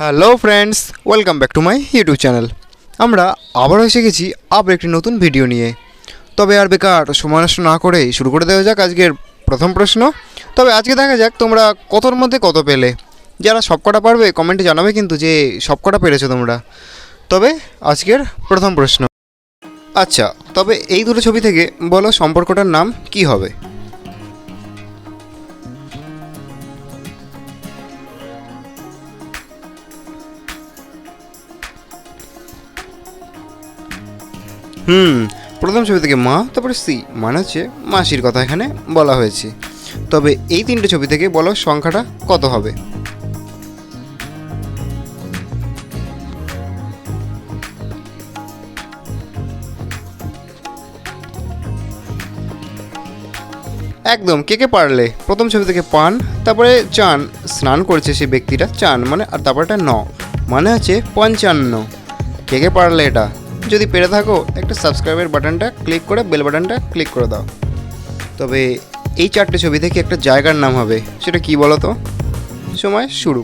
Hello friends, welcome back to my YouTube channel. আমরা আবারও এসে গেছি আবার একটি নতুন ভিডিও নিয়ে। তবে আর বেকার সময় নষ্ট না করে শুরু করে দেওয়া যাক আজকের প্রথম প্রশ্ন। তবে আজকে দেখা যাক তোমরা কতর মধ্যে কত পেলে। যারা সবকটা পারবে কমেন্টে জানাবে কিন্তু যে সবকটা পেরেছো তোমরা। তবে আজকের প্রথম প্রশ্ন, আচ্ছা তবে এই দুটো ছবি থেকে বলো সম্পর্কটার নাম কি হবে? প্রথম ছবি থেকে মা, তারপরে সি মানে হচ্ছে মাসির কথা এখানে বলা হয়েছে। তবে এই তিনটে ছবি থেকে বলো সংখ্যাটা কত হবে? একদম, কে কে পারলে? প্রথম ছবি থেকে পান, তারপরে চান, স্নান করছে সেই ব্যক্তিটা চান মানে, আর তারপরটা মানে হচ্ছে 55। কে কে পারলে এটা? যদি পেরে থাকো একটা সাবস্ক্রাইবের বাটনটা ক্লিক করে বেল বাটনটা ক্লিক করে দাও। তবে এই চারটে ছবি থেকে একটা জায়গার নাম হবে, সেটা কি বলো তো? সময় শুরু।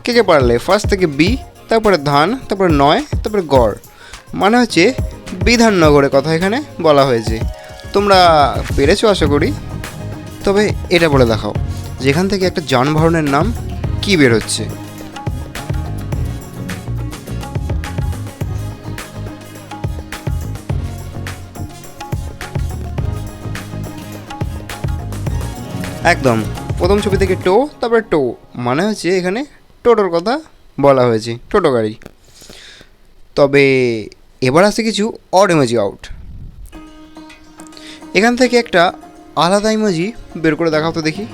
কে কে পারলে? ফার্স্ট থেকে বি, তারপরে ধান, তারপরে নয়, তারপরে গড় মানে হচ্ছে বিধাননগরের কথা এখানে বলা হয়েছে। তোমরা পেরেছো আশা করি। তবে এটা বলে দেখাও যেখান থেকে একটা যানবাহনের নাম কি বের হচ্ছে? একদম, প্রথম ছবি থেকে টো, তারপরে টো মানে হচ্ছে এখানে টোটোর কথা বলা হয়েছে, টোটো গাড়ি। তবে এবার আসছে কিছু অড ইমোজি আউট। এখান থেকে একটা আলাদা ইমোজি বের করে দেখাও তো দেখি।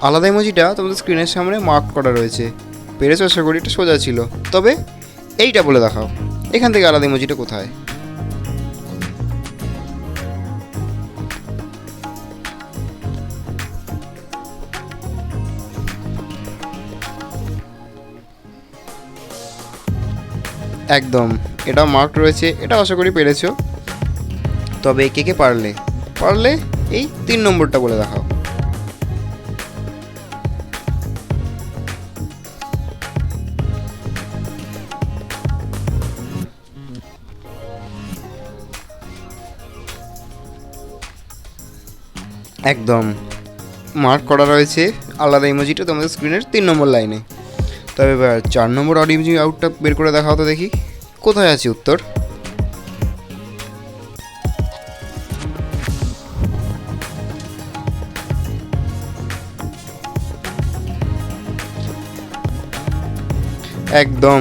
আলাদা ইমোজিটা তোমাদের স্ক্রিনের সামনে মার্ক করা রয়েছে। পেরেছো আশা করি, এটা সোজা ছিল। তবে এইটা বলে দেখাও এখান থেকে আলাদা ইমোজিটা কোথায়? একদম, এটা মার্ক রয়েছে, এটা আশা করি পেরেছো। তবে কে কে পারলে? পারলে এই 3 নম্বরটা বলে দেখাও। একদম, মার্ক করা রয়েছে আলাদা ইমোজিটা তোমাদের স্ক্রিনের 3 নম্বর লাইনে। তবে এবার 4 নম্বর অড ইমোজি আউটটা বের করে দেখাও তো দেখি কোথায় আছে উত্তর। একদম,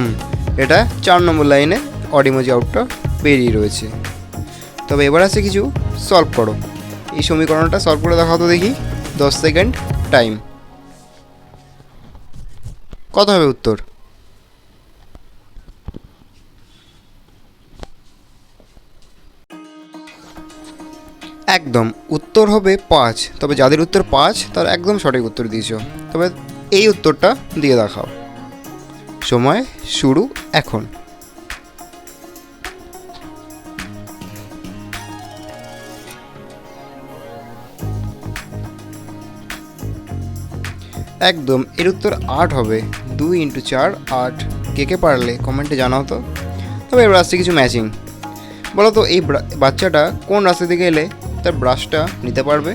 এটা 4 নম্বর লাইনে অড ইমোজি আউটটা বেরিয়ে রয়েছে। তবে এবার আছে কিছু সলভ করো। এই সমীকরণটা সলভ করে দেখাও তো দেখি। 10 সেকেন্ড টাইম। কত হবে উত্তর? একদম, উত্তর হবে 5। তবে যাদের উত্তর 5 তারা একদম সঠিক উত্তর দিয়েছ। তবে এই উত্তরটা দিয়ে দেখাও। সময় শুরু এখন। একদম, এর উত্তর 8 হবে। 2 × 4 8। কে কে পারলে কমেন্টে জানাও তো। তবে এবার আসছে কিছু ম্যাচিং। বলো তো এই বাচ্চাটা কোন রাস্তা থেকে এলে তার ব্রাশটা নিতে পারবে?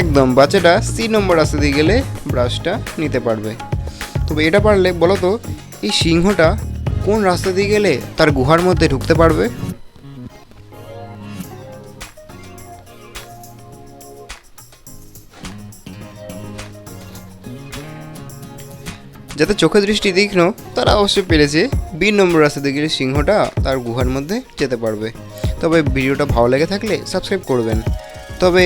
একদম, বাচ্চাটা সি নম্বর রাস্তা দিয়ে গেলে ব্রাশটা নিতে পারবে। তবে এটা পারলে বলো তো এই সিংহটা কোন রাস্তা দিয়ে গেলে তার গুহার মধ্যে ঢুকতে পারবে? যাতে চোখে দৃষ্টি তীক্ষ্ণ তারা অবশ্যই পেরেছে। বি নম্বর রাস্তা দিয়ে গেলে সিংহটা তার গুহার মধ্যে যেতে পারবে। তবে ভিডিওটা ভালো লেগে থাকলে সাবস্ক্রাইব করবেন। তবে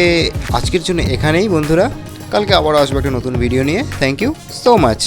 আজকের জন্য এখানেই বন্ধুরা, কালকে আবার আসবো একটা নতুন ভিডিও নিয়ে। Thank you so much.